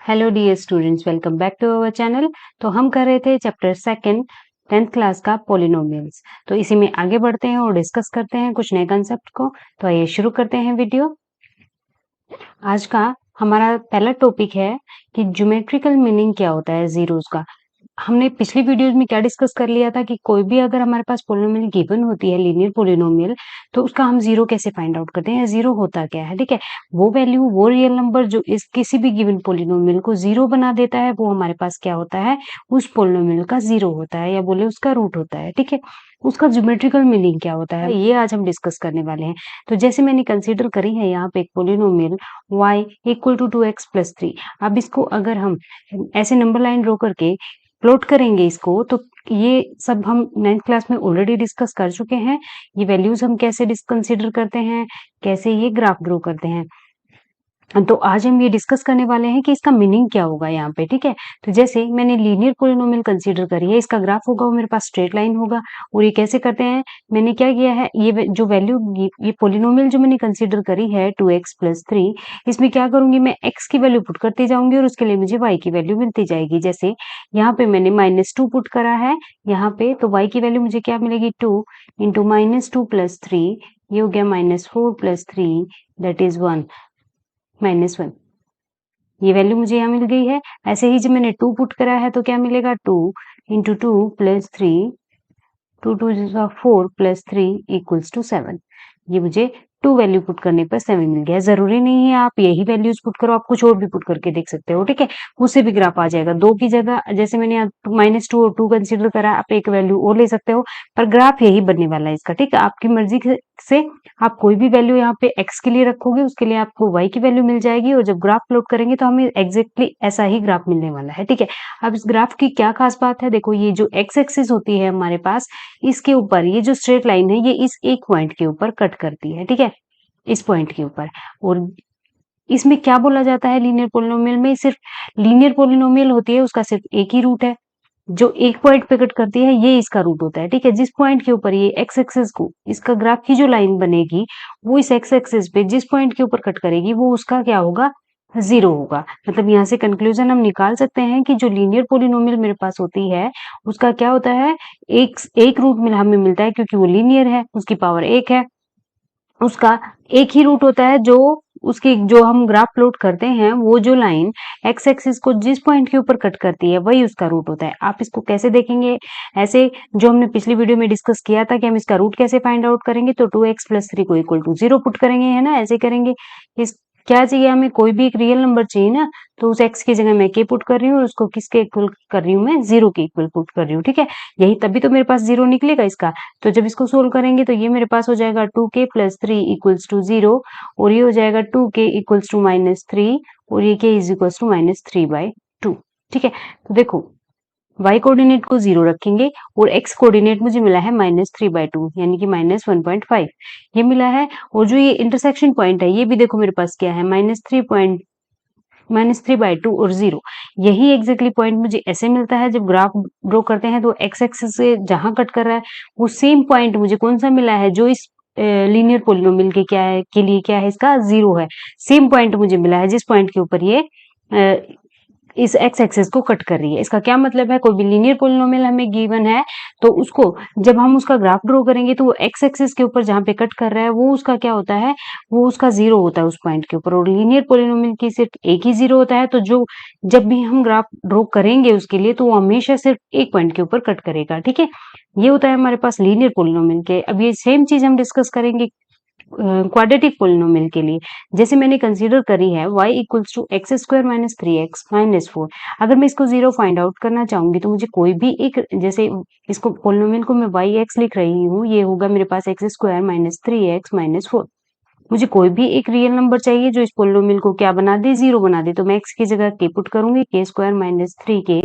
Hello dear students, welcome back to our channel. तो हम कर रहे थे चैप्टर सेकंड 10th क्लास का पॉलिनोमियल्स। तो इसी में आगे बढ़ते हैं और डिस्कस करते हैं कुछ नए कंसेप्ट को। तो आइए शुरू करते हैं वीडियो। आज का हमारा पहला टॉपिक है कि ज्योमेट्रिकल मीनिंग क्या होता है जीरोस का। हमने पिछली वीडियोज में क्या डिस्कस कर लिया था कि कोई भी अगर हमारे पास पोलिनोमियल गिवन होती है, लीनियर पोलिनोमियल, तो उसका हम जीरो कैसे फाइंड आउट करते हैं, जीरो होता क्या है। ठीक है, वो वैल्यू, वो रियल नंबर जो इस किसी भी गिवन पोलिनोमियल को जीरो बना देता है, वो हमारे पास क्या होता है, उस पोलिनोमियल का जीरो होता है, या बोले उसका रूट होता है। ठीक है, उसका ज्योमेट्रिकल मीनिंग क्या होता है, ये आज हम डिस्कस करने वाले हैं। तो जैसे मैंने कंसीडर करी है यहाँ पे एक polynomial y equal to 2x+3। अब इसको अगर हम ऐसे नंबर लाइन ड्रॉ करके प्लॉट करेंगे इसको, तो ये सब हम 9th क्लास में ऑलरेडी डिस्कस कर चुके हैं। ये वैल्यूज हम कैसे कंसीडर करते हैं, कैसे ये ग्राफ ड्रॉ करते हैं। तो आज हम ये डिस्कस करने वाले हैं कि इसका मीनिंग क्या होगा यहाँ पे। ठीक है, तो जैसे मैंने लीनियर पोलिनोमियल कंसीडर करी है, इसका ग्राफ होगा वो मेरे पास स्ट्रेट लाइन होगा। और ये कैसे करते हैं, मैंने क्या किया है, जो वैल्यू, ये पोलिनोमियल जो मैंने कंसीडर करी है 2x+3, इसमें क्या करूंगी, मैं x की वैल्यू पुट करती जाऊंगी और उसके लिए मुझे y की वैल्यू मिलती जाएगी। जैसे यहाँ पे मैंने -2 पुट करा है यहाँ पे, तो y की वैल्यू मुझे क्या मिलेगी, 2 इंटू -2+3, ये हो गया -4+3, दैट इज 1 -1। ये वैल्यू मुझे यहाँ मिल गई है। ऐसे ही जब मैंने 2 पुट करा है तो क्या मिलेगा, 2 इंटू 2+3, 2 2 4+3 इक्वल्स टू 7। ये मुझे 2 वैल्यू पुट करने पर 7 मिल गया। जरूरी नहीं है आप यही वैल्यूज पुट करो, आप कुछ और भी पुट करके देख सकते हो। ठीक है, उससे भी ग्राफ आ जाएगा। 2 की जगह जैसे मैंने यहाँ -2 और 2 कंसिडर करा, आप एक वैल्यू और ले सकते हो, पर ग्राफ यही बनने वाला है इसका। ठीक है, आपकी मर्जी से आप कोई भी वैल्यू यहाँ पे x के लिए रखोगे, उसके लिए आपको y की वैल्यू मिल जाएगी, और जब ग्राफ प्लॉट करेंगे तो हमें एग्जैक्टली ऐसा ही ग्राफ मिलने वाला है। ठीक है, अब इस ग्राफ की क्या खास बात है, देखो ये जो x एक्सिस होती है हमारे पास, इसके ऊपर ये जो स्ट्रेट लाइन है, ये इस एक पॉइंट के ऊपर कट करती है। ठीक है, इस पॉइंट के ऊपर। और इसमें क्या बोला जाता है, लीनियर पोलिनोमियल में सिर्फ लीनियर पोलिनोमियल होती है, उसका सिर्फ एक ही रूट है। जो एक पॉइंट पे कट करती है, ये इसका रूट होता है। ठीक है, जिस पॉइंट के ऊपर ये एक्स एक्सिस को, इसका ग्राफ की जो लाइन बनेगी, वो इस एक्स एक्सिस पे जिस पॉइंट के ऊपर कट करेगी, वो उसका क्या होगा, जीरो होगा। मतलब यहाँ से कंक्लूजन हम निकाल सकते हैं कि जो लीनियर पोलिनोमियल मेरे पास होती है, उसका क्या होता है, एक रूट हमें मिलता है, क्योंकि वो लीनियर है, उसकी पावर 1 है। उसका एक ही रूट होता है, जो उसकी जो हम ग्राफ प्लॉट करते हैं, वो जो लाइन एक्स एक्सिस को जिस पॉइंट के ऊपर कट करती है, वही उसका रूट होता है। आप इसको कैसे देखेंगे, ऐसे जो हमने पिछली वीडियो में डिस्कस किया था कि हम इसका रूट कैसे फाइंड आउट करेंगे, तो 2x+3 को इक्वल टू 0 पुट करेंगे, है ना, ऐसे करेंगे। इस क्या चाहिए हमें, कोई भी एक रियल नंबर चाहिए ना, तो उस x की जगह मैं k पुट कर रही हूँ और उसको किसके इक्वल कर रही हूँ, मैं 0 के इक्वल पुट कर रही हूँ। ठीक है, यही तभी तो मेरे पास 0 निकलेगा इसका। तो जब इसको सोल्व करेंगे तो ये मेरे पास हो जाएगा 2k+3 इक्वल्स टू 0, और ये हो जाएगा 2k इक्वल्स टू -3, और ये k इज इक्वल्स टू -3/2। ठीक है, तो देखो y कोऑर्डिनेट को 0 रखेंगे और x कोऑर्डिनेट मुझे मिला है -3/2, यानी कि -1.5 ये मिला है। और जो ये इंटरसेक्शन पॉइंट है, ये भी देखो मेरे पास क्या है, -3/2 और 0। यही एग्जैक्टली पॉइंट मुझे ऐसे मिलता है जब ग्राफ ड्रॉ करते हैं, तो एक्स एक्सिस से जहां कट कर रहा है, वो सेम पॉइंट मुझे कौन सा मिला है, जो इस लीनियर पोलिनोमियल के क्या है, के लिए क्या है, इसका 0 है। सेम पॉइंट मुझे मिला है जिस पॉइंट के ऊपर ये इस एक्स एक्सिस को कट कर रही है। इसका क्या मतलब है, कोई भी लीनियर पोलिनोमियल हमें गिवन है, तो उसको जब हम उसका ग्राफ ड्रॉ करेंगे, तो वो एक्स एक्सिस के ऊपर जहां पे कट कर रहा है, वो उसका क्या होता है, वो उसका 0 होता है उस पॉइंट के ऊपर। और लीनियर पोलिनोमियल की सिर्फ एक ही 0 होता है, तो जो जब भी हम ग्राफ ड्रॉ करेंगे उसके लिए, तो वो हमेशा सिर्फ एक पॉइंट के ऊपर कट करेगा। ठीक है, ये होता है हमारे पास लीनियर पोलिनोमियल के। अब ये सेम चीज हम डिस्कस करेंगे क्वाड्रेटिक पोलिनोमियल के लिए। जैसे मैंने कंसीडर करी है y equals to x² - 3x - 4। अगर मैं इसको 0 फाइंड आउट करना चाहूंगी, तो मुझे कोई भी एक, जैसे इसको पोलिनोमियल को मैं yx लिख रही हूँ, ये होगा मेरे पास x² - 3x - 4। मुझे कोई भी एक रियल नंबर चाहिए जो इस पोलिनोमियल को क्या बना दे, 0 बना दे, तो मैं x की जगह k पुट करूंगी, k² - 3k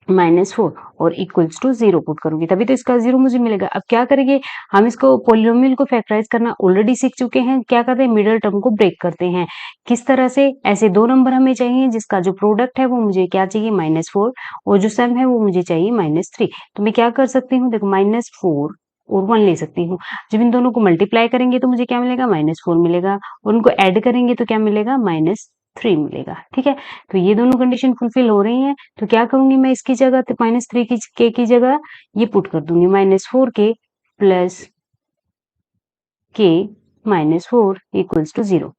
-4 और इक्वल्स टू 0 पुट करूंगी, तभी तो इसका 0 मुझे मिलेगा। अब क्या करेंगे, हम इसको पोलिनोमियल को फैक्टराइज करना ऑलरेडी सीख चुके हैं। क्या करते हैं, मिडल टर्म को ब्रेक करते हैं। किस तरह से, ऐसे दो नंबर हमें चाहिए जिसका जो प्रोडक्ट है वो मुझे क्या चाहिए, -4, और जो सम है वो मुझे चाहिए -3। तो मैं क्या कर सकती हूँ, देखो -4 और 1 ले सकती हूँ। जब इन दोनों को मल्टीप्लाई करेंगे तो मुझे क्या मिलेगा, -4 मिलेगा, और उनको ऐड करेंगे तो क्या मिलेगा, 3 मिलेगा। ठीक है, तो ये दोनों कंडीशन फुलफिल हो रही हैं, तो क्या करूंगी मैं इसकी जगह -3 की जगह ये पुट कर दूंगी -4k plus k -4 equals to 0।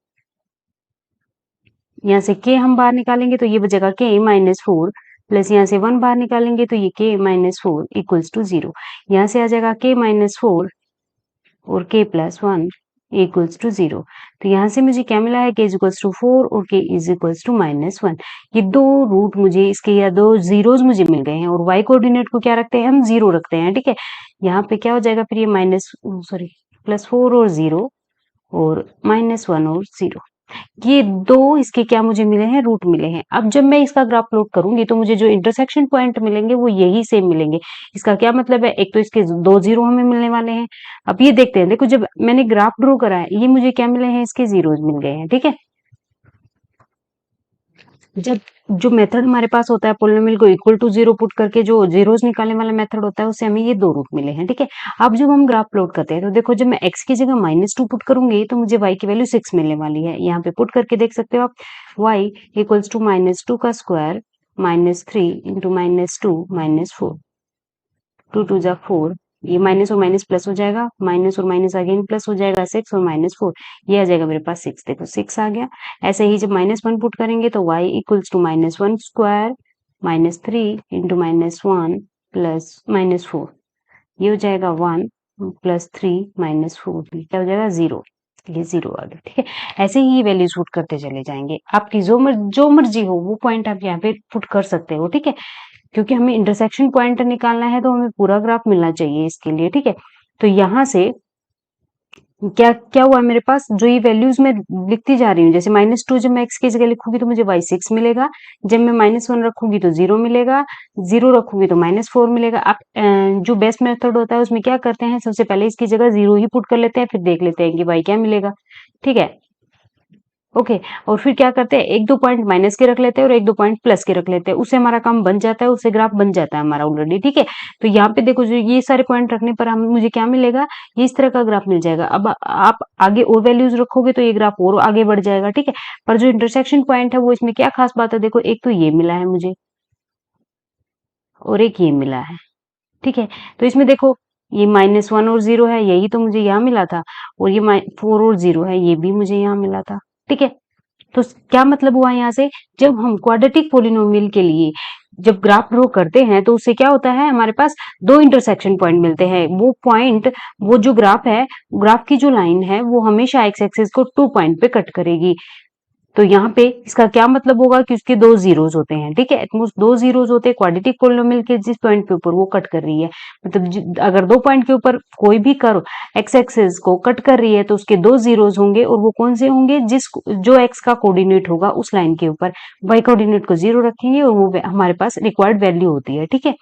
यहाँ से k हम बाहर निकालेंगे तो ये बचेगा k -4 प्लस यहाँ से 1 बाहर निकालेंगे तो ये k -4 इक्वल्स टू 0। यहाँ से आ जाएगा k -4 और k प्लस 1 इक्वल्स टू 0। तो यहाँ से मुझे क्या मिला है, k इज इक्वल्स टू 4 और k इज इक्वल्स टू -1। ये दो रूट मुझे इसके या दो जीरोज मुझे मिल गए हैं और y कोऑर्डिनेट को क्या रखते हैं हम, 0 रखते हैं। ठीक है, यहाँ पे क्या हो जाएगा फिर ये +4 और 0 और -1 और 0। ये दो इसके क्या मुझे मिले हैं, रूट मिले हैं। अब जब मैं इसका ग्राफ प्लॉट करूंगी तो मुझे जो इंटरसेक्शन पॉइंट मिलेंगे वो यही सेम मिलेंगे। इसका क्या मतलब है, एक तो इसके 2 जीरो हमें मिलने वाले हैं। अब ये देखते हैं, देखो जब मैंने ग्राफ ड्रॉ करा है ये मुझे क्या मिले हैं, इसके जीरोज मिल गए हैं। ठीक है, जब जो मेथड हमारे पास होता है पोलिनोमियल को इक्वल टू 0 पुट करके जो जीरोस निकालने वाला मेथड होता है उससे हमें ये दो रूट मिले हैं। ठीक है, अब जब हम ग्राफ प्लॉट करते हैं तो देखो जब मैं x की जगह -2 पुट करूंगी तो मुझे y की वैल्यू 6 मिलने वाली है। यहाँ पे पुट करके देख सकते हो आप, y इक्वल्स टू -2 का स्क्वायर -3 इंटू -2 -4, 2 2 जा 4, ये माइनस और माइनस प्लस हो जाएगा, माइनस और माइनस अगेन प्लस हो जाएगा 6 और -4, ये आ जाएगा मेरे पास 6। देखो 6 आ गया। ऐसे ही जब -1 पुट करेंगे तो y equals to -1 square -3 into -1 plus -4, ये हो जाएगा 1 प्लस 3 -4, क्या हो जाएगा 0। ये 0 आ गया। ठीक है, ऐसे ही ये वैल्यूज पुट करते चले जाएंगे। आपकी जो मर्जी हो वो पॉइंट आप यहाँ पे पुट कर सकते हो। ठीक है, क्योंकि हमें इंटरसेक्शन पॉइंट निकालना है तो हमें पूरा ग्राफ मिलना चाहिए इसके लिए। ठीक है, तो यहाँ से क्या क्या हुआ मेरे पास, जो ये वैल्यूज मैं लिखती जा रही हूँ, जैसे -2 जब मैं x की जगह लिखूंगी तो मुझे y 6 मिलेगा, जब मैं -1 रखूंगी तो 0 मिलेगा, 0 रखूंगी तो -4 मिलेगा। आप जो बेस्ट मेथड होता है उसमें क्या करते हैं, सबसे पहले इसकी जगह 0 ही पुट कर लेते हैं, फिर देख लेते हैं कि y क्या मिलेगा। ठीक है, ओके, और फिर क्या करते हैं, एक दो पॉइंट माइनस के रख लेते हैं और एक दो पॉइंट प्लस के रख लेते हैं, उससे हमारा काम बन जाता है, उससे ग्राफ बन जाता है हमारा ऑलरेडी। ठीक है, तो यहाँ पे देखो जो ये सारे पॉइंट रखने पर हम मुझे क्या मिलेगा, ये इस तरह का ग्राफ मिल जाएगा। अब आप आगे और वैल्यूज रखोगे तो ये ग्राफ और आगे बढ़ जाएगा। ठीक है, पर जो इंटरसेक्शन पॉइंट है वो इसमें क्या खास बात है, देखो एक तो ये मिला है मुझे और एक ये मिला है। ठीक है, तो इसमें देखो ये -1 और 0 है, यही तो मुझे यहाँ मिला था, और ये 4 और 0 है, ये भी मुझे यहाँ मिला था। ठीक है, तो क्या मतलब हुआ यहाँ से, जब हम क्वाड्रेटिक पोलिनोमियल के लिए जब ग्राफ ड्रॉ करते हैं तो उससे क्या होता है, हमारे पास दो इंटरसेक्शन पॉइंट मिलते हैं। वो पॉइंट, वो जो ग्राफ है, ग्राफ की जो लाइन है वो हमेशा एक्स एक्सिस को 2 पॉइंट पे कट करेगी। तो यहाँ पे इसका क्या मतलब होगा कि उसके दो जीरोस होते हैं। ठीक है, एटमोस्ट दो जीरोस होते हैं क्वाड्रेटिक पोलिनोमियल के, जिस पॉइंट के ऊपर वो कट कर रही है, मतलब अगर दो पॉइंट के ऊपर कोई भी कर्व एक्स एक्सिस को कट कर रही है तो उसके दो जीरोस होंगे, और वो कौन से होंगे, जिस जो एक्स का कोऑर्डिनेट होगा उस लाइन के ऊपर वाई कोऑर्डिनेट को 0 रखेंगे और वो हमारे पास रिक्वायर्ड वैल्यू होती है। ठीक है,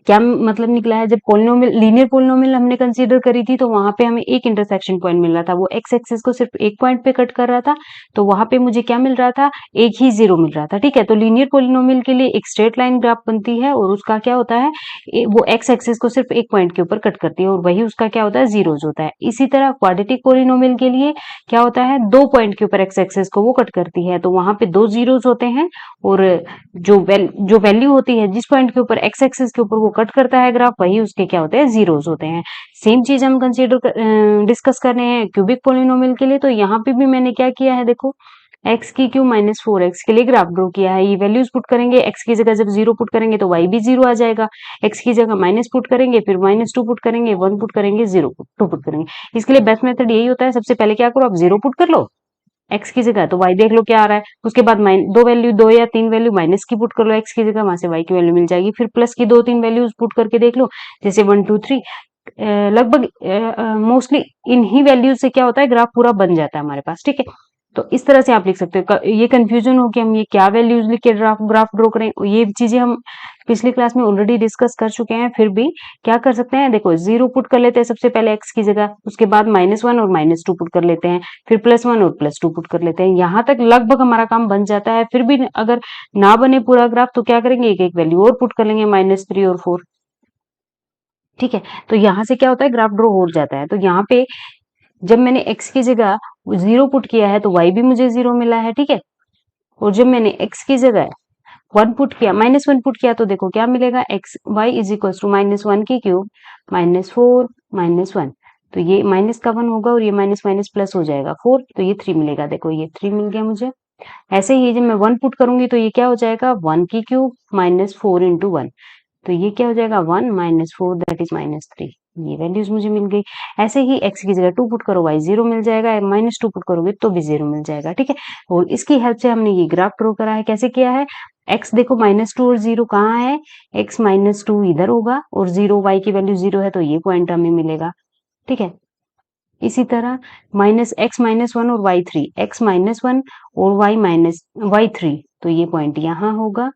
क्या मतलब निकला है, जब पोलिनोमियल लीनियर पोलिनोमियल हमने कंसीडर करी थी तो वहां पे हमें एक इंटरसेक्शन पॉइंट मिल रहा था, वो एक्स एक्सिस को सिर्फ एक पॉइंट पे कट कर रहा था, तो वहां पे मुझे क्या मिल रहा था, एक ही 0 मिल रहा था। ठीक है, तो लीनियर पोलिनोमियल के लिए एक स्ट्रेट लाइन ग्राफ बनती है और उसका क्या होता है, वो एक्स एक्सिस को सिर्फ एक पॉइंट के ऊपर कट करती है और वही उसका क्या होता है, जीरोज होता है। इसी तरह क्वाड्रेटिक पोलिनोमियल के लिए क्या होता है, दो पॉइंट के ऊपर एक्स एक्सिस को वो कट करती है तो वहां पे दो जीरोज होते हैं, और जो वैल्यू होती है जिस पॉइंट के ऊपर एक्स एक्सिस के ऊपर वो कट करता है ग्राफ, वही उसके क्या होते हैं, जीरोस होते हैं। सेम चीज हम डिस्कस कर रहे हैं क्यूबिक पोलिनोमियल के लिए। तो यहाँ पे भी मैंने क्या किया है, देखो एक्स की क्यू -4x के लिए ग्राफ ड्रॉ किया है। ये वैल्यूज पुट करेंगे, एक्स की जगह जब 0 पुट करेंगे तो y भी 0 आ जाएगा, एक्स की जगह माइनस पुट करेंगे, फिर -2 पुट करेंगे, 1 पुट करेंगे, 2 पुट करेंगे। इसके लिए बेस्ट मेथड यही होता है, सबसे पहले क्या करो, आप 0 पुट कर लो एक्स की जगह, तो वाई देख लो क्या आ रहा है, उसके बाद दो वैल्यू, दो या तीन वैल्यू माइनस की पुट कर लो एक्स की जगह, वहां से वाई की वैल्यू मिल जाएगी। फिर प्लस की दो तीन वैल्यूज पुट करके देख लो, जैसे 1 2 3, लगभग मोस्टली इन्हीं वैल्यूज से क्या होता है, ग्राफ पूरा बन जाता है हमारे पास। ठीक है, तो इस तरह से आप लिख सकते हो। ये कंफ्यूजन हो कि हम ये क्या वैल्यूज लिख के ग्राफ ड्रॉ करें, ये चीजें हम पिछली क्लास में ऑलरेडी डिस्कस कर चुके हैं। फिर भी क्या कर सकते हैं, देखो 0 पुट कर लेते हैं सबसे पहले एक्स की जगह, उसके बाद -1 और -2 पुट कर लेते हैं, फिर +1 और +2 पुट कर लेते हैं। यहाँ तक लगभग हमारा काम बन जाता है। फिर भी अगर ना बने पूरा ग्राफ तो क्या करेंगे, एक एक वैल्यू और पुट कर लेंगे, -3 और 4। ठीक है, तो यहाँ से क्या होता है, ग्राफ ड्रॉ हो जाता है। तो यहाँ पे जब मैंने x की जगह 0 पुट किया है तो y भी मुझे 0 मिला है। ठीक है, और जब मैंने x की जगह 1 पुट किया, -1 पुट किया तो देखो क्या मिलेगा, x y is equal to -1 की क्यूब -4 -1, तो ये माइनस का 1 होगा और ये माइनस माइनस प्लस हो जाएगा 4, तो ये 3 मिलेगा। देखो ये 3 मिल गया मुझे। ऐसे ही जब मैं 1 पुट करूंगी तो ये क्या हो जाएगा, 1 की क्यूब -4 इंटू 1, तो ये क्या हो जाएगा 1 -4 दैट इज -3, ये वैल्यूज मुझे मिल गई। ऐसे ही x की जगह 2 पुट करो, y 0 मिल जाएगा, -2 पुट करोगे तो भी 0 मिल जाएगा, ठीक है। और इसकी हेल्प से हमने ये ग्राफ ड्रॉ करा है। कैसे किया है, x देखो -2 और 0 कहाँ है, x -2 इधर होगा और 0 y की वैल्यू 0 है तो ये पॉइंट हमें मिलेगा, ठीक है। इसी तरह -1 और y3, x-1 और y3, तो ये पॉइंट यहाँ होगा,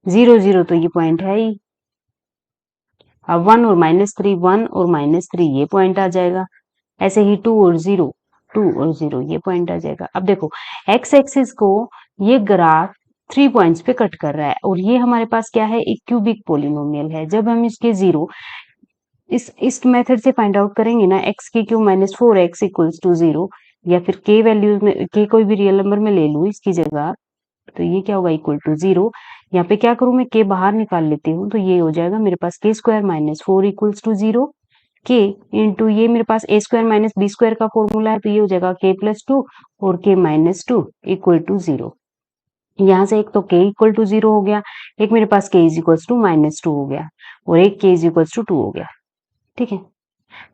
0 0 तो ये पॉइंट है ही। अब 1 और -3, 1 और -3 ये पॉइंट आ जाएगा। ऐसे ही 2 और 0, 2 और 0 ये पॉइंट आ जाएगा। अब देखो x एक्सिस को ये ग्राफ 3 पॉइंट्स पे कट कर रहा है और ये हमारे पास क्या है, एक क्यूबिक पोलिनोमियल है। जब हम इसके 0 इस मेथड से फाइंड आउट करेंगे ना, x की क्यूब -4x इक्वल्स टू 0, या फिर k वैल्यूज में k कोई भी रियल नंबर में ले लूं इसकी जगह, तो ये क्या होगा, इक्वल टू 0। यहाँ पे क्या करूं, मैं k बाहर निकाल लेती हूँ, तो ये हो जाएगा मेरे पास k square -4 equals to 0, k into ये मेरे पास a square minus b square का फॉर्मूला है, तो ये हो जाएगा k+2 और k-2 इक्वल टू 0। यहाँ से एक तो k इक्वल टू 0 हो गया, एक मेरे पास k इज इक्वल्स टू -2 हो गया और एक k इज इक्वल्स टू 2 हो गया, ठीक है।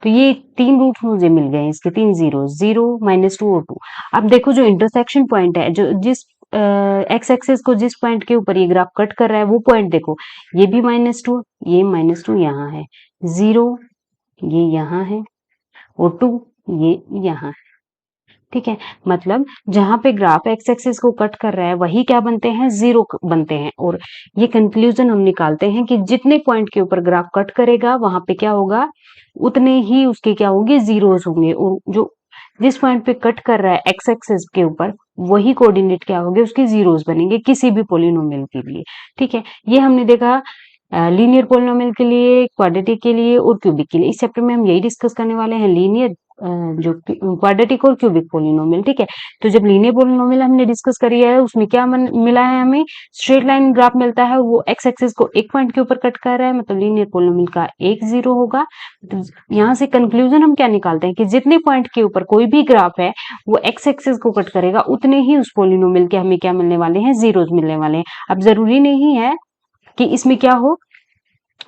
तो ये 3 रूट मुझे मिल गए, इसके 3 जीरो, 0 -2 और 2। अब देखो जो इंटरसेक्शन पॉइंट है, जो जिस एक्स एक्सिस को जिस पॉइंट के ऊपर ये ग्राफ कट कर रहा है वो पॉइंट देखो, ये भी -2, ये -2 यहाँ है, 0 ये यहाँ है और 2 ये यहाँ है, ठीक है। मतलब जहां पे ग्राफ एक्स एक्सिस को कट कर रहा है वही क्या बनते हैं, 0 बनते हैं। और ये कंक्लूजन हम निकालते हैं कि जितने पॉइंट के ऊपर ग्राफ कट करेगा वहां पे क्या होगा, उतने ही उसके क्या होंगे, जीरोस होंगे। और जो जिस पॉइंट पे कट कर रहा है एक्स एक्सिस के ऊपर, वही कोऑर्डिनेट क्या होंगे, उसके जीरोस बनेंगे किसी भी पोलिनोमियल के लिए, ठीक है। ये हमने देखा लीनियर पोलिनोमियल के लिए, क्वाड्रेटिक के लिए और क्यूबिक के लिए। इस चैप्टर में हम यही डिस्कस करने वाले हैं, लीनियर जो क्वाड्रेटिक और क्यूबिक पोलिनोमियल, ठीक है। तो जब लीनियर पोलिनोमियल हमने डिस्कस करी है, उसमें क्या मिला है, हमें स्ट्रेट लाइन ग्राफ मिलता है, वो एक्स एक्सिस को एक पॉइंट के ऊपर कट कर रहा है, मतलब लीनियर पोलिनोमियल का एक 0 होगा। तो यहाँ से कंक्लूजन हम क्या निकालते हैं कि जितने पॉइंट के ऊपर कोई भी ग्राफ है वो एक्स एक्सिस को कट करेगा, उतने ही उस पोलिनोमियल के हमें क्या मिलने वाले हैं, जीरोस मिलने वाले हैं। अब जरूरी नहीं है कि इसमें क्या हो,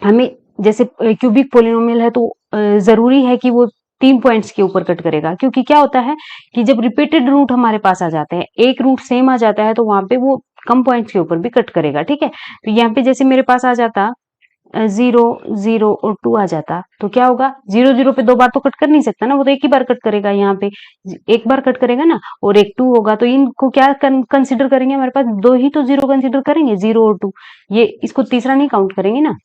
हमें जैसे क्यूबिक पोलिनोमियल है तो जरूरी है कि वो 3 पॉइंट्स के ऊपर कट करेगा, क्योंकि क्या होता है कि जब रिपीटेड रूट हमारे पास आ जाते हैं, एक रूट सेम आ जाता है, तो वहां पे वो कम पॉइंट्स के ऊपर भी कट करेगा, ठीक है। तो यहाँ पे जैसे मेरे पास आ जाता 0 0 और 2 आ जाता, तो क्या होगा, 0 0 पे 2 बार तो कट कर नहीं सकता ना, वो तो एक ही बार कट करेगा, यहाँ पे एक बार कट करेगा ना, और एक 2 होगा, तो इनको क्या कंसिडर करेंगे, हमारे पास 2 ही तो 0 कंसिडर करेंगे, 0 और 2, ये इसको तीसरा नहीं काउंट करेंगे ना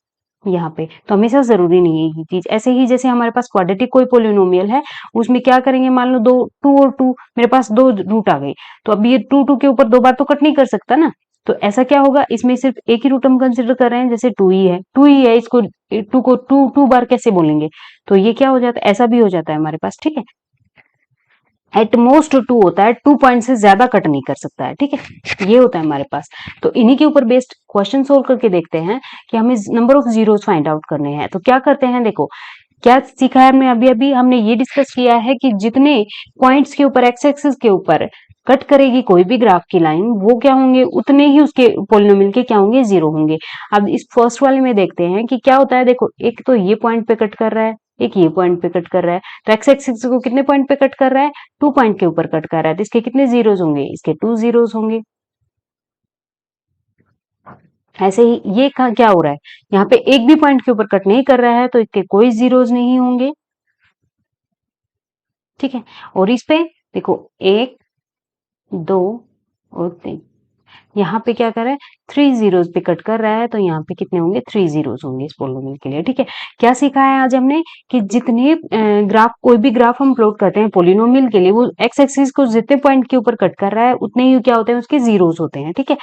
यहाँ पे। तो हमेशा जरूरी नहीं है ये चीज। ऐसे ही जैसे हमारे पास क्वाड्रेटिक कोई पोलिनोमियल है, उसमें क्या करेंगे, मान लो 2 और 2 मेरे पास 2 रूट आ गई, तो अब ये 2 के ऊपर 2 बार तो कट नहीं कर सकता ना, तो ऐसा क्या होगा, इसमें सिर्फ एक ही रूट हम कंसिडर कर रहे हैं, जैसे 2 ही है, इसको 2 को 2 बार कैसे बोलेंगे, तो ये क्या हो जाता है, ऐसा भी हो जाता है हमारे पास, ठीक है। एट मोस्ट 2 होता है, 2 पॉइंट से ज्यादा कट नहीं कर सकता है, ठीक है, ये होता है हमारे पास। तो इन्हीं के ऊपर बेस्ड क्वेश्चन सोल्व करके देखते हैं कि हमें number of zeros find out करने हैं। तो क्या करते हैं, देखो क्या सीखा है हमने, अभी अभी हमने ये डिस्कस किया है कि जितने पॉइंट्स के ऊपर एक्स एक्सिस के ऊपर कट करेगी कोई भी ग्राफ की लाइन, वो क्या होंगे, उतने ही उसके पोलिनोमियल के क्या होंगे, 0 होंगे। अब इस फर्स्ट वाले में देखते हैं कि क्या होता है। देखो एक तो ये पॉइंट पे कट कर रहा है, एक ये पॉइंट पे कट कर रहा है, तो एक्स एक्सिस को कितने पॉइंट पे कट कर रहा है, 2 पॉइंट के ऊपर कट कर रहा है, तो इसके कितने जीरोस होंगे, इसके 2 जीरोस होंगे। ऐसे ही ये क्या हो रहा है, यहाँ पे एक भी पॉइंट के ऊपर कट नहीं कर रहा है, तो इसके कोई जीरोस नहीं होंगे, ठीक है। और इस पे देखो 1 2 और 3, यहाँ पे क्या कर रहा है, 3 जीरोस पे कट कर रहा है, तो यहाँ पे कितने होंगे, 3 जीरोस होंगे इस पोलिनोमियल के लिए, ठीक है। क्या सीखा है आज हमने कि जितने ग्राफ, कोई भी ग्राफ हम प्लॉट करते हैं पोलिनोमियल के लिए, वो एक्स एक्सिस को जितने पॉइंट के ऊपर कट कर रहा है, उतने ही क्या होते हैं, उसके जीरोस होते हैं, ठीक है।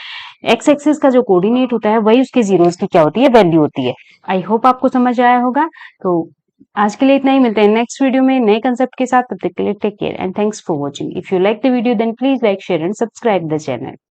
एक्स एक्सिस का जो कोऑर्डिनेट होता है वही उसके जीरोस की क्या होती है, वैल्यू होती है। आई होप आपको समझ आया होगा। तो आज के लिए इतना ही, मिलते हैं नेक्स्ट वीडियो में नए कंसेप्ट के साथ। तब तक के लिए take care and thanks for watching. If you like the video then please like share and subscribe the channel.